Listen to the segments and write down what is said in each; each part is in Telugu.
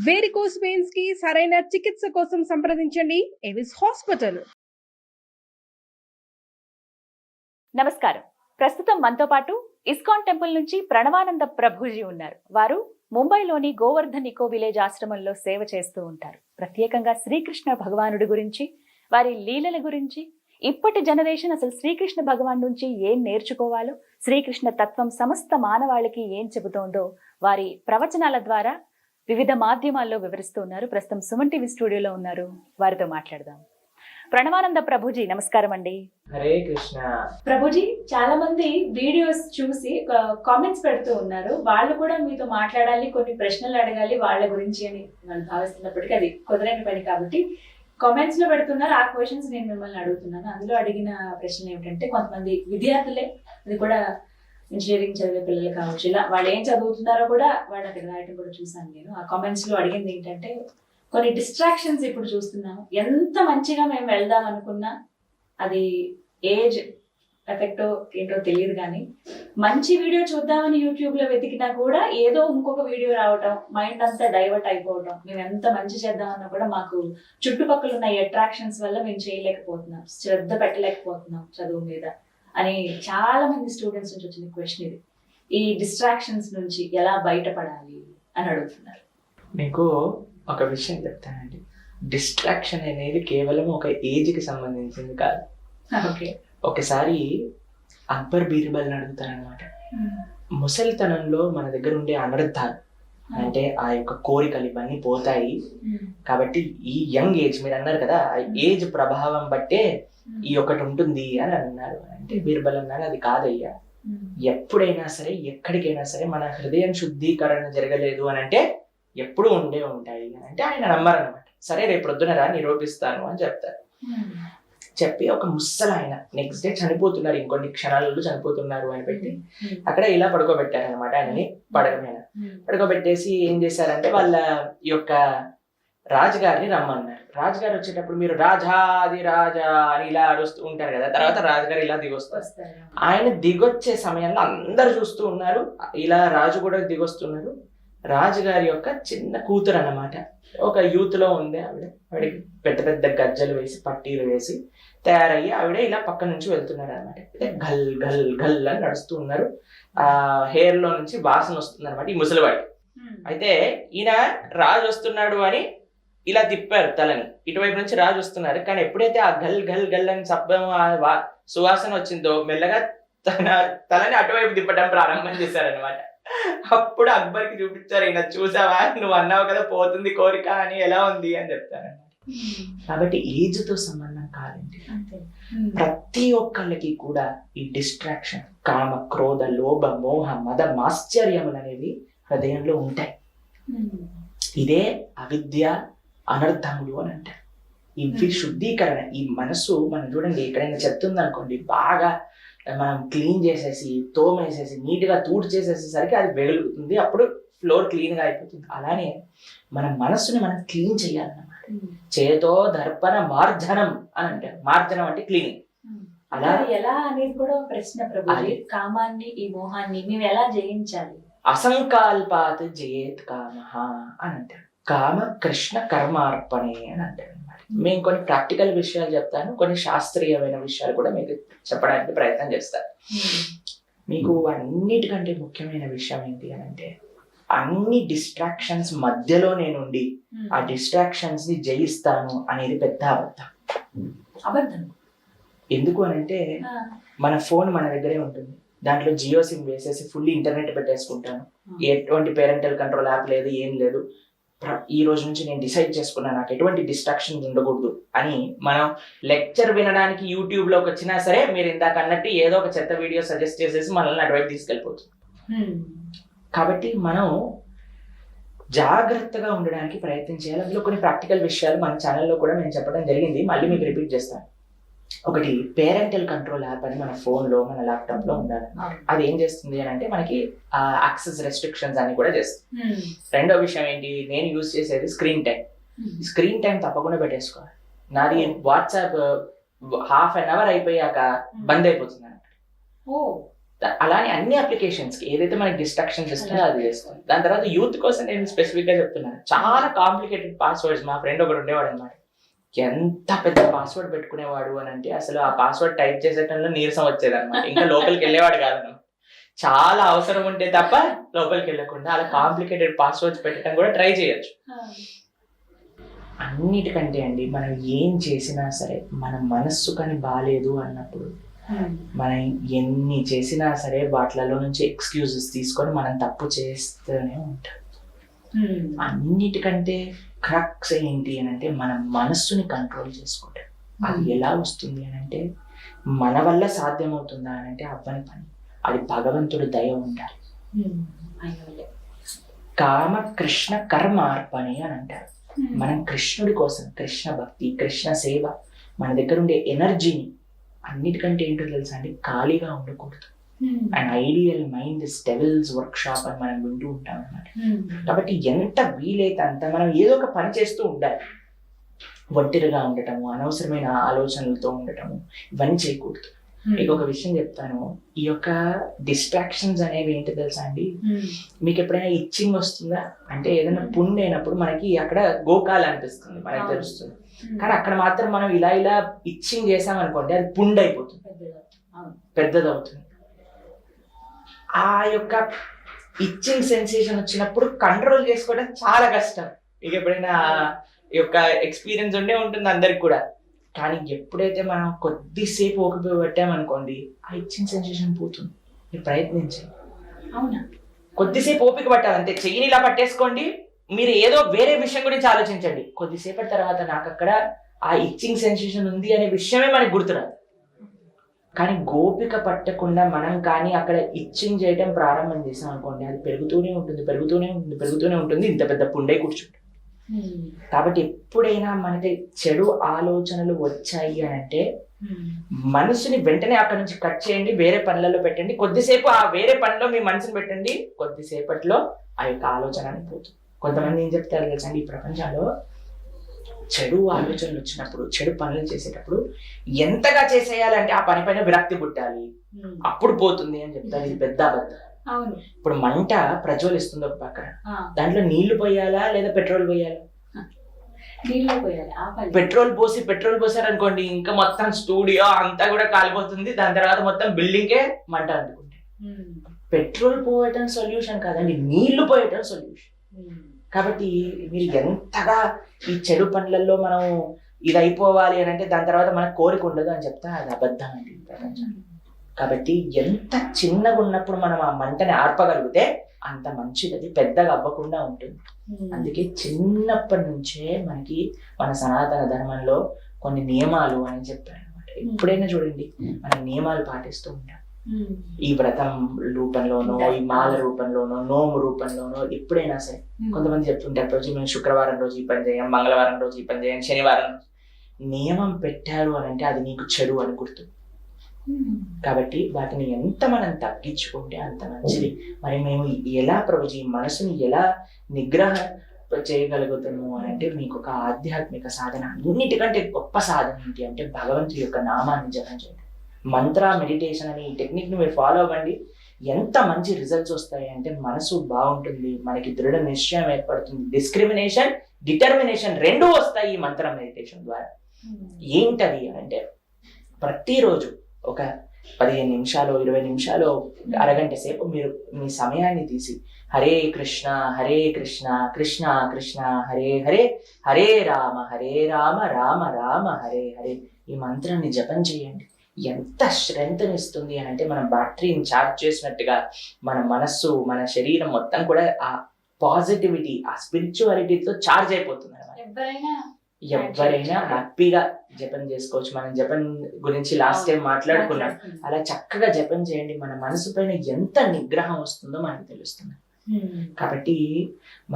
వేరికోస్ వెయిన్స్ కి సరైన చికిత్స కోసం సంప్రదించండి ఎవిస్ హాస్పిటల్. నమస్కారం. ప్రస్తుతం మనతో పాటు ఇస్కాన్ టెంపుల్ నుంచి ప్రణవానంద ప్రభుజీ ఉన్నారు. వారు ముంబైలోని గోవర్ధన్ ఇకో విలేజ్ ఆశ్రమంలో సేవ చేస్తూ ఉంటారు. ప్రత్యేకంగా శ్రీకృష్ణ భగవానుడి గురించి, వారి లీలల గురించి, ఇప్పటి జనరేషన్ అసలు శ్రీకృష్ణ భగవాన్ నుంచి ఏం నేర్చుకోవాలో, శ్రీకృష్ణ తత్వం సమస్త మానవాళికి ఏం చెబుతోందో వారి ప్రవచనాల ద్వారా వివిధ మాధ్యమాల్లో వివరిస్తూ ఉన్నారు. ప్రస్తుతం సుమన్ టీవీ స్టూడియోలో ఉన్నారు. వారితో మాట్లాడదాం. ప్రణవానంద ప్రభుజీ, నమస్కారం అండి. హరే కృష్ణ. ప్రభుజీ, చాలా మంది వీడియోస్ చూసి కామెంట్స్ పెడుతూ ఉన్నారు. వాళ్ళు కూడా మీతో మాట్లాడాలి, కొన్ని ప్రశ్నలు అడగాలి వాళ్ళ గురించి అని వాళ్ళు భావిస్తున్నప్పటికీ అది కుదరని పని కాబట్టి కామెంట్స్ లో పెడుతున్నారు. ఆ క్వశ్చన్స్ నేను మిమ్మల్ని అడుగుతున్నాను. అందులో అడిగిన ప్రశ్నలు ఏమిటంటే, కొంతమంది విద్యార్థులే, అది కూడా ఇంజనీరింగ్ చదివే పిల్లలు కావచ్చు, ఇలా వాళ్ళు ఏం చదువుతున్నారో కూడా వాళ్ళు అక్కడ రాయటం కూడా చూసాను నేను. ఆ కామెంట్స్ లో అడిగింది ఏంటంటే, కొన్ని డిస్ట్రాక్షన్స్ ఇప్పుడు చూస్తున్నాము. ఎంత మంచిగా మేము వెళ్దాం అనుకున్నా అది ఏజ్ ఎఫెక్టో ఏంటో తెలియదు, కానీ మంచి వీడియో చూద్దామని యూట్యూబ్ లో వెతికినా కూడా ఏదో ఇంకొక వీడియో రావటం, మైండ్ అంతా డైవర్ట్ అయిపోవటం. మేము ఎంత మంచి చేద్దామన్నా కూడా మాకు చుట్టుపక్కల ఉన్న అట్రాక్షన్స్ వల్ల మేము చేయలేకపోతున్నాం, శ్రద్ధ పెట్టలేకపోతున్నాం చదువు మీద అని చాలా మంది స్టూడెంట్స్ నుంచి వచ్చిన క్వశ్చన్ ఇది. ఈ డిస్ట్రాక్షన్స్ నుంచి ఎలా బయటపడాలి అని అడుగుతున్నారు. మీకు ఒక విషయం చెప్తానండి. డిస్ట్రాక్షన్ అనేది కేవలం ఒక ఏజ్కి సంబంధించింది కాదు. ఒకసారి అక్బర్ బీర్బల్ని అడుగుతారనమాట. ముసలితనంలో మన దగ్గర ఉండే అనర్థాలు అంటే ఆ యొక్క కోరికలు ఇవన్నీ పోతాయి కాబట్టి ఈ యంగ్ ఏజ్, మీరు అన్నారు కదా, ఆ ఏజ్ ప్రభావం బట్టే ఈ ఒకటి ఉంటుంది అని అన్నారు. అంటే బీర్బల్ అన్నారు, అది కాదయ్యా, ఎప్పుడైనా సరే ఎక్కడికైనా సరే మన హృదయం శుద్ధీకరణ జరగలేదు అని అంటే ఎప్పుడు ఉండే ఉంటాయి అని అంటే ఆయన నమ్మరనమాట. సరే రేపు ప్రొద్దున రా నిరూపిస్తాను అని చెప్తారు. చెప్పి ఒక ముసలు ఆయన నెక్స్ట్ డే చనిపోతున్నారు, ఇంకొన్ని క్షణాలలో చనిపోతున్నారు అని పెట్టి అక్కడ ఇలా పడుకోబెట్టారనమాట. ఆయనని పడక మీద పడుకోబెట్టేసి ఏం చేశారంటే వాళ్ళ యొక్క రాజుగారిని రమ్మన్నారు. రాజుగారు వచ్చేటప్పుడు మీరు రాజాది రాజా అని ఇలా అరుస్తూ ఉంటారు కదా, తర్వాత రాజుగారు ఇలా దిగొస్తారు. ఆయన దిగొచ్చే సమయంలో అందరు చూస్తూ ఉన్నారు, ఇలా రాజు కూడా దిగొస్తున్నారు. రాజుగారి యొక్క చిన్న కూతురు అన్నమాట, ఒక యూత్ లో ఉంది ఆవిడకి పెద్ద పెద్ద గజ్జలు వేసి పట్టీలు వేసి తయారయ్యి ఆవిడ ఇలా పక్క నుంచి వెళ్తున్నారు అనమాట. గల్ గల్ గల్ అని నడుస్తూ ఉన్నారు. ఆ హెయిర్ లో నుంచి వాసన వస్తుంది అనమాట ఈ ముసలివాడికి. అయితే ఈయన రాజు వస్తున్నాడు అని ఇలా తిప్పారు తలని, ఇటువైపు నుంచి రాజు వస్తున్నారు. కానీ ఎప్పుడైతే ఆ గల్ గల్ గల్ అని శబ్దం సువాసన వచ్చిందో మెల్లగా తలని అటువైపు తిప్పడం ప్రారంభం చేశారనమాట. అప్పుడు అక్బర్కి చూపించారు, ఈయన చూసావా, నువ్వు అన్నావు కదా పోతుంది కోరిక అని, ఎలా ఉంది అని చెప్తారనమాట. కాబట్టి ఏజ్ తో సంబంధం కాదండి. ప్రతి ఒక్కళ్ళకి కూడా ఈ డిస్ట్రాక్షన్, కామ క్రోధ లోభ మోహ మద మాశ్చర్యములు అనేవి హృదయంలో ఉంటాయి. ఇదే అవిద్య అనర్థములు అని అంటారు. ఇవి శుద్ధీకరణ. ఈ మనసు మనం చూడండి, ఎక్కడైనా చెత్త ఉందనుకోండి, బాగా మనం క్లీన్ చేసేసి తోమేసేసి నీట్గా తూడు చేసేసేసరికి అది వెలుగుతుంది, అప్పుడు ఫ్లోర్ క్లీన్ గా అయిపోతుంది. అలానే మన మనస్సుని మనం క్లీన్ చేయాలన్నమాట. చేతో దర్పణ మార్జనం అని అంటారు. మార్జనం అంటే క్లీనింగ్. అలా ఎలా అనేది కూడా ప్రశ్న ప్రభుజీ. కామాన్ని, ఈ మోహాన్ని మేము ఎలా జయించాలి? అసంకల్పాత్ జయేత్ కామః అని అంటారు. కామ కృష్ణ కర్మార్పణే అని అంటారు అన్నమాట. మేము కొన్ని ప్రాక్టికల్ విషయాలు చెప్తాను, కొన్ని శాస్త్రీయమైన విషయాలు కూడా మీకు చెప్పడానికి ప్రయత్నం చేస్తాను. మీకు అన్నిటికంటే ముఖ్యమైన విషయం ఏంటి అని అంటే, అన్ని డిస్ట్రాక్షన్స్ మధ్యలో నేనుండి ఆ డిస్ట్రాక్షన్స్ ని జయిస్తాను అనేది పెద్ద అబద్ధం. ఎందుకు అని అంటే, మన ఫోన్ మన దగ్గరే ఉంటుంది, దాంట్లో జియో సిమ్ వేసేసి ఫుల్ ఇంటర్నెట్ పెట్టేసుకుంటాను, ఎటువంటి పేరెంటల్ కంట్రోల్ యాప్ లేదు, ఏం లేదు. ఈ రోజు నుంచి నేను డిసైడ్ చేసుకున్నా నాకు ఎటువంటి డిస్ట్రాక్షన్ ఉండకూడదు అని. మనం లెక్చర్ వినడానికి యూట్యూబ్ లోకి వచ్చినా సరే మీరు ఇందాక అన్నట్టు ఏదో ఒక చెత్త వీడియో సజెస్ట్ చేసేసి మనల్ని అటువైపు తీసుకెళ్ళిపోతుంది. కాబట్టి మనం జాగ్రత్తగా ఉండడానికి ప్రయత్నం చేయాలి. అందులో కొన్ని ప్రాక్టికల్ విషయాలు మన ఛానల్లో కూడా నేను చెప్పడం జరిగింది, మళ్ళీ మీకు రిపీట్ చేస్తాను. ఒకటి, పేరెంటల్ కంట్రోల్ యాప్ అని మన ఫోన్లో మన ల్యాప్టాప్లో ఉండాలి. అది ఏం చేస్తుంది అని అంటే మనకి యాక్సెస్ రెస్ట్రిక్షన్స్ అన్ని కూడా చేస్తుంది. రెండో విషయం ఏంటి, నేను యూజ్ చేసేది స్క్రీన్ టైం. స్క్రీన్ టైం తప్పకుండా పెట్టేసుకోవాలి. నాది వాట్సాప్ హాఫ్ అన్ అవర్ అయిపోయాక బంద్ అయిపోతుంది అన్నమాట. అలానే అన్ని అప్లికేషన్స్ కి ఏదైతే మనకి డిస్ట్రాక్షన్స్ ఇస్తుందో అది చేస్తుంది. దాని తర్వాత యూత్ కోసం నేను స్పెసిఫిక్ గా చెప్తున్నాను, చాలా కాంప్లికేటెడ్ పాస్వర్డ్స్. మా ఫ్రెండ్ ఒకడు ఉండేవాడు అనమాట, ఎంత పెద్ద పాస్వర్డ్ పెట్టుకునేవాడు అని అంటే అసలు ఆ పాస్వర్డ్ టైప్ చేసేటంలో నీరసం వచ్చేది అనమాట, ఇంకా లోపలికి వెళ్ళేవాడు కాదు. చాలా అవసరం ఉంటే తప్ప లోపలికి వెళ్ళకుండా అలా కాంప్లికేటెడ్ పాస్వర్డ్స్ పెట్టడం కూడా ట్రై చేయొచ్చు. అన్నిటికంటే అండి, మనం ఏం చేసినా సరే మన మనస్సు కానీ బాగాలేదు అన్నప్పుడు మనం ఎన్ని చేసినా సరే వాటిలలో నుంచి ఎక్స్క్యూజెస్ తీసుకొని మనం తప్పు చేస్తూనే ఉంటాం. అన్నిటికంటే క్రక్స్ ఏంటి అని అంటే మన మనస్సుని కంట్రోల్ చేసుకోవటం. అది ఎలా వస్తుంది అని అంటే మన వల్ల సాధ్యమవుతుందా అని అంటే అవ్వని పని, అది భగవంతుడు దయ ఉండాలి. కామ కృష్ణ కర్మ అర్పణి అని అంటారు. మనం కృష్ణుడి కోసం, కృష్ణ భక్తి, కృష్ణ సేవ, మన దగ్గర ఉండే ఎనర్జీని, అన్నిటికంటే ఏంటో తెలుసా అండి, ఖాళీగా ఉండకూడదు. And ideal mind is devils work shop అని మనం వింటూ ఉంటాం అన్నమాట. కాబట్టి ఎంత వీలైతే అంత మనం ఏదో ఒక పని చేస్తూ ఉండాలి. ఒంటరిగా ఉండటము, అనవసరమైన ఆలోచనలతో ఉండటము, ఇవన్నీ చేయకూడదు. మీకు ఒక విషయం చెప్తాను, ఈ యొక్క డిస్ట్రాక్షన్స్ అనేవి ఏంటో తెలుసా అండి, మీకు ఎప్పుడైనా ఇచ్చింగ్ వస్తుందా అంటే ఏదైనా పుండు అయినప్పుడు మనకి అక్కడ గోకాలు అనిపిస్తుంది, మనకి తెలుస్తుంది. కానీ అక్కడ మాత్రం మనం ఇలా ఇలా ఇచ్చింగ్ చేసామనుకోండి, అది పుండు అయిపోతుంది, పెద్దదవుతుంది. ఆ యొక్క ఇచ్చింగ్ సెన్సేషన్ వచ్చినప్పుడు కంట్రోల్ చేసుకోవడం చాలా కష్టం. మీకు ఎప్పుడైనా ఈ యొక్క ఎక్స్పీరియన్స్ ఉండే ఉంటుంది అందరికి కూడా. కానీ ఎప్పుడైతే మనం కొద్దిసేపు ఓపిక పెట్టామనుకోండి, ఆ ఇచ్చింగ్ సెన్సేషన్ పోతుంది. మీరు ప్రయత్నించండి. అవునా? కొద్దిసేపు ఓపిక పట్టాలి అంతే. చెయ్యిని ఇలా పట్టేసుకోండి, మీరు ఏదో వేరే విషయం గురించి ఆలోచించండి. కొద్దిసేపటి తర్వాత నాకు అక్కడ ఆ ఇచ్చింగ్ సెన్సేషన్ ఉంది అనే విషయమే మనకు గుర్తురాదు. కానీ గోపిక పట్టకుండా మనం కానీ అక్కడ ఇచ్చింగ్ చేయడం ప్రారంభం చేసాం అనుకోండి, అది పెరుగుతూనే ఉంటుంది, పెరుగుతూనే ఉంటుంది, పెరుగుతూనే ఉంటుంది, ఇంత పెద్ద పుండై కూర్చుంటుంది. కాబట్టి ఎప్పుడైనా మనకి చెడు ఆలోచనలు వచ్చాయి అని అంటే మనసుని వెంటనే అక్కడ నుంచి కట్ చేయండి, వేరే పనులలో పెట్టండి. కొద్దిసేపు ఆ వేరే పనిలో మీ మనసుని పెట్టండి, కొద్దిసేపట్లో ఆ యొక్క ఆలోచన అని పోతుంది. కొంతమంది ఏం చెప్తారు తెలుసండి, ఈ ప్రపంచంలో చెడు ఆలోచనలు వచ్చినప్పుడు, చెడు పనులు చేసేటప్పుడు ఎంతగా చేసేయాలంటే ఆ పని పైన విరక్తి పుట్టాలి, అప్పుడు పోతుంది అని చెప్తారు. ఇది పెద్ద అబద్ధం. ఇప్పుడు మంట ప్రజ్వలిస్తుంది ఒక పక్కన, దాంట్లో నీళ్లు పోయాలా లేదా పెట్రోల్ పోయాలా? పెట్రోల్ పోసారు అనుకోండి, ఇంకా మొత్తం స్టూడియో అంతా కూడా కాలిపోతుంది. దాని తర్వాత మొత్తం బిల్డింగే మంట అంటుకుంటే, పెట్రోల్ పోయటం సొల్యూషన్ కాదండి, నీళ్లు పోయటం సొల్యూషన్. కాబట్టి మీరు ఎంతగా ఈ చెడు పనులలో మనం ఇది అయిపోవాలి అని అంటే దాని తర్వాత మనకు కోరిక ఉండదు అని చెప్తా, అది అబద్ధం అండి ప్రపంచం. కాబట్టి ఎంత చిన్నగా ఉన్నప్పుడు మనం ఆ మంటని ఆర్పగలిగితే అంత మంచిది, అది పెద్దగా అవ్వకుండా ఉంటుంది. అందుకే చిన్నప్పటి నుంచే మనకి మన సనాతన ధర్మంలో కొన్ని నియమాలు అని చెప్పారు అనమాట. ఎప్పుడైనా చూడండి మన నియమాలు పాటిస్తూ ఉంటాం. ఈ వ్రతం రూపంలోనో, ఈ మాల రూపంలోనో, నోము రూపంలోనో, ఎప్పుడైనా సరే కొంతమంది చెప్తుంటారు, రోజు మేము శుక్రవారం రోజు ఈ పని చేయం, మంగళవారం రోజు ఈ పని చేయం, శనివారం నియమం పెట్టారు అని అంటే అది నీకు చెడు అని గుర్తు. కాబట్టి వాటిని ఎంత మనం తగ్గించుకుంటే అంత మంచిది. మరి మేము ఎలా ప్రభుజీ మనసుని ఎలా నిగ్రహ చేయగలుగుతాము అని అంటే మీకు ఒక ఆధ్యాత్మిక సాధన, అన్నిటికంటే గొప్ప సాధన ఏంటి అంటే భగవంతుడి యొక్క నామాన్ని జపం చేయడం. మంత్ర మెడిటేషన్ అనే ఈ టెక్నిక్ ని మీరు ఫాలో అవ్వండి. ఎంత మంచి రిజల్ట్స్ వస్తాయి అంటే మనసు బాగుంటుంది, మనకి దృఢ నిశ్చయం ఏర్పడుతుంది, డిస్క్రిమినేషన్, డిటర్మినేషన్ రెండూ వస్తాయి ఈ మంత్ర మెడిటేషన్ ద్వారా. ఏంటది అంటే ప్రతిరోజు ఒక 15 నిమిషాలు, 20 నిమిషాలు, అరగంట సేపు మీరు మీ సమయాన్ని తీసి హరే కృష్ణ కృష్ణ కృష్ణ హరే హరే, హరే రామ రామ రామ హరే హరే, ఈ మంత్రాన్ని జపం చేయండి. ఎంత స్ట్రెంగ్త్ ఇస్తుంది అని అంటే మనం బ్యాటరీని ఛార్జ్ చేసినట్టుగా మన మనస్సు, మన శరీరం మొత్తం కూడా ఆ పాజిటివిటీ, ఆ స్పిరిచువాలిటీతో ఛార్జ్ అయిపోతుంది అన్నమాట. ఎవరైనా హ్యాపీగా జపం చేసుకోవచ్చు. మనం జపం గురించి లాస్ట్ టైం మాట్లాడుకున్నాం, అలా చక్కగా జపం చేయండి. మన మనసు పైన ఎంత నిగ్రహం వస్తుందో మనకు తెలుస్తుంది. కాబట్టి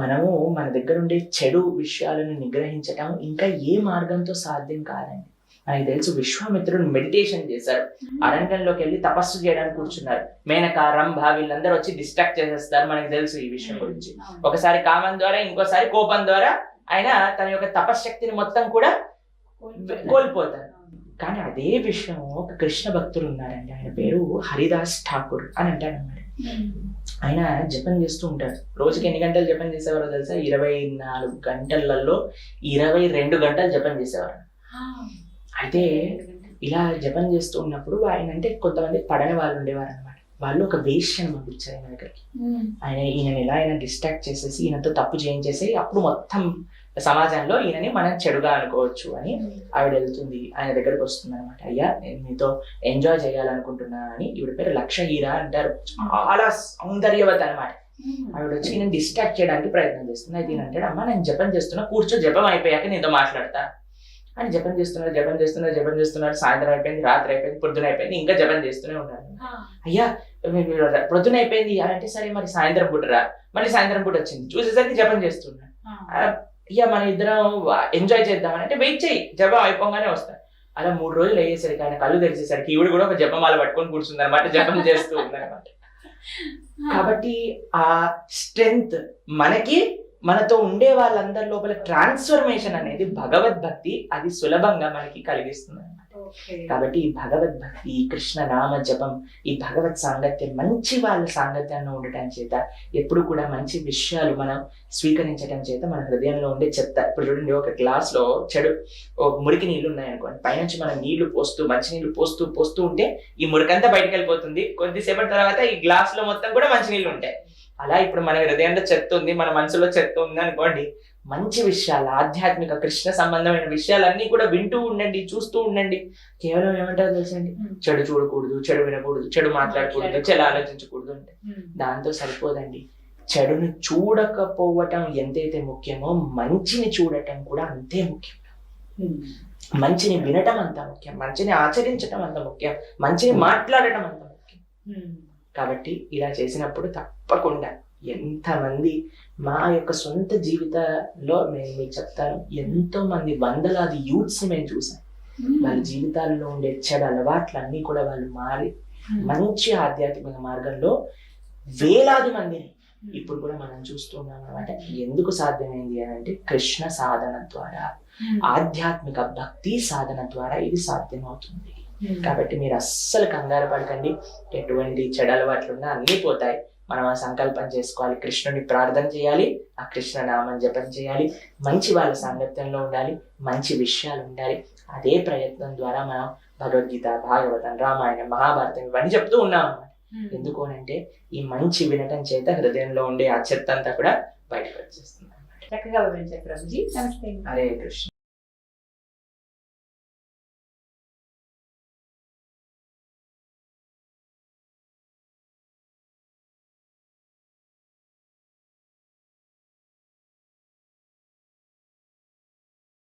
మనము మన దగ్గర ఉండే చెడు విషయాలను నిగ్రహించటం ఇంకా ఏ మార్గంతో సాధ్యం కాదండి. మనకి తెలుసు, విశ్వామిత్రుడు మెడిటేషన్ చేశారు, అరణ్యంలోకి వెళ్ళి తపస్సు చేయడానికి కూర్చున్నారు. మేనక, రంభ వీళ్ళందరూ వచ్చి డిస్ట్రాక్ట్ చేసేస్తారు. మనకి తెలుసు ఈ విషయం గురించి. ఒకసారి కామం ద్వారా, ఇంకోసారి కోపం ద్వారా ఆయన తన యొక్క తపశ్శక్తిని మొత్తం కూడా కోల్పోతారు. కానీ అదే విషయం ఒక కృష్ణ భక్తుడు ఉన్నారండి, ఆయన పేరు హరిదాస్ ఠాకూర్ అని అంటాడు అన్నమాట. ఆయన జపం చేస్తూ ఉంటాడు. రోజుకి ఎన్ని గంటలు జపం చేసేవారో తెలుసా? 24 గంటలలో 22 గంటలు జపం చేసేవారు. అయితే ఇలా జపం చేస్తూ ఉన్నప్పుడు ఆయన అంటే కొంతమంది పడని వాళ్ళు ఉండేవారు అనమాట. వాళ్ళు ఒక వేష్యను పంపించారు ఆయన దగ్గరికి. ఈయన ఎలా అయినా డిస్ట్రాక్ట్ చేసేసి ఈయనతో తప్పు చేయించేసి అప్పుడు మొత్తం సమాజంలో ఈయనని మనం చెడుగా అనుకోవచ్చు అని ఆవిడ వెళ్తుంది, ఆయన దగ్గరకు వస్తుంది అనమాట. అయ్యా, నేను మీతో ఎంజాయ్ చేయాలనుకుంటున్నా అని. ఈవిడ పేరు లక్షహీర అంటారు. చాలా సౌందర్యవతి అనమాట. ఆవిడ వచ్చి నేను డిస్ట్రాక్ట్ చేయడానికి ప్రయత్నం చేస్తుంది. అయితే ఈయన అంటాడు, అమ్మ నేను జపం చేస్తున్నా, కూర్చో, జపం అయిపోయాక నీతో మాట్లాడతా అని. జపం చేస్తున్నారు. సాయంత్రం అయిపోయింది, రాత్రి అయిపోయింది, పొద్దున అయిపోయింది, ఇంకా జపం చేస్తూనే ఉన్నారు. అయ్యా పొద్దున అయిపోయింది అంటే సరే మరి సాయంత్రం పూట రా. మళ్ళీ సాయంత్రం పూట వచ్చింది, చూసేసరికి జపం చేస్తున్నా. అయ్యా మన ఇద్దరం ఎంజాయ్ చేద్దామని అంటే వెయిట్ చేయి, జపం అయిపోగానే వస్తాను. అలా 3 రోజులు అయ్యేసరికి ఆయన కళ్ళు తెరిచేసరికి ఈవిడ కూడా ఒక జపమాల పట్టుకొని కూర్చుంది అనమాట, జపం చేస్తూ ఉందన్నమాట. కాబట్టి ఆ స్ట్రెంగ్త్ మనకి, మనతో ఉండే వాళ్ళందరి లోపల ట్రాన్స్ఫర్మేషన్ అనేది భగవద్భక్తి అది సులభంగా మనకి కలిగిస్తుంది అనమాట. కాబట్టి ఈ భగవద్భక్తి, ఈ కృష్ణ నామ జపం, ఈ భగవత్ సాంగత్యం, మంచి వాళ్ళ సాంగత్యాన్ని ఉండటం చేత, ఎప్పుడు కూడా మంచి విషయాలు మనం స్వీకరించడం చేత మన హృదయంలో ఉండే చెత్త, ఇప్పుడు చూడండి ఒక గ్లాస్ లో మురికి నీళ్లు ఉన్నాయనుకోండి, పైనుంచి మనం నీళ్లు పోస్తూ మంచి నీళ్లు పోస్తూ ఉంటే ఈ మురికంతా బయటకు వెళ్ళిపోతుంది. కొద్దిసేపటి తర్వాత ఈ గ్లాస్ లో మొత్తం కూడా మంచి నీళ్లు ఉంటాయి. అలా ఇప్పుడు మన హృదయంలో చెత్త ఉంది, మన మనసులో చెత్త ఉంది అనుకోండి, మంచి విషయాలు, ఆధ్యాత్మిక కృష్ణ సంబంధమైన విషయాలన్నీ కూడా వింటూ ఉండండి, చూస్తూ ఉండండి. కేవలం ఏమంటారో తెలుసండి, చెడు చూడకూడదు, చెడు వినకూడదు, చెడు మాట్లాడకూడదు, చెడు ఆలోచించకూడదు అంటే దాంతో సరిపోదండి. చెడుని చూడకపోవటం ఎంతైతే ముఖ్యమో మంచిని చూడటం కూడా అంతే ముఖ్యం. మంచిని వినటం అంత ముఖ్యం, మంచిని ఆచరించటం అంత ముఖ్యం, మంచిని మాట్లాడటం అంత ముఖ్యం. కాబట్టి ఇలా చేసినప్పుడు తప్పకుండా ఎంతమంది, మా యొక్క సొంత జీవితంలో నేను మీకు చెప్తాను, ఎంతో మంది వందలాది యూత్స్ మేము చూసాం. వాళ్ళ జీవితాల్లో ఉండే చెడు అలవాట్లన్నీ కూడా వాళ్ళు మారి మంచి ఆధ్యాత్మిక మార్గంలో వేలాది మందిని ఇప్పుడు కూడా మనం చూస్తున్నాం అనమాట. ఎందుకు సాధ్యమైంది అని అంటే కృష్ణ సాధన ద్వారా, ఆధ్యాత్మిక భక్తి సాధన ద్వారా ఇది సాధ్యమవుతుంది. కాబట్టి మీరు అస్సలు కంగారు పడకండి. ఎటువంటి చెడు అలవాట్లున్నా అన్నీ పోతాయి. మనం ఆ సంకల్పం చేసుకోవాలి, కృష్ణుని ప్రార్థన చేయాలి, ఆ కృష్ణ నామం జపం చేయాలి, మంచి వాళ్ళ సాంగత్యంలో ఉండాలి, మంచి విషయాలు ఉండాలి. అదే ప్రయత్నం ద్వారా మనం భగవద్గీత, భాగవతం, రామాయణం, మహాభారతం ఇవన్నీ చెప్తూ ఉన్నాం అన్నమాట. ఎందుకు అంటే ఈ మంచి వినటం చేత హృదయంలో ఉండే ఆ చెత్త అంతా కూడా బయటకు వచ్చేస్తుంది అన్నమాట. చక్కగా వివరించారు ప్రభుజీ. నమస్తే. హరే కృష్ణ.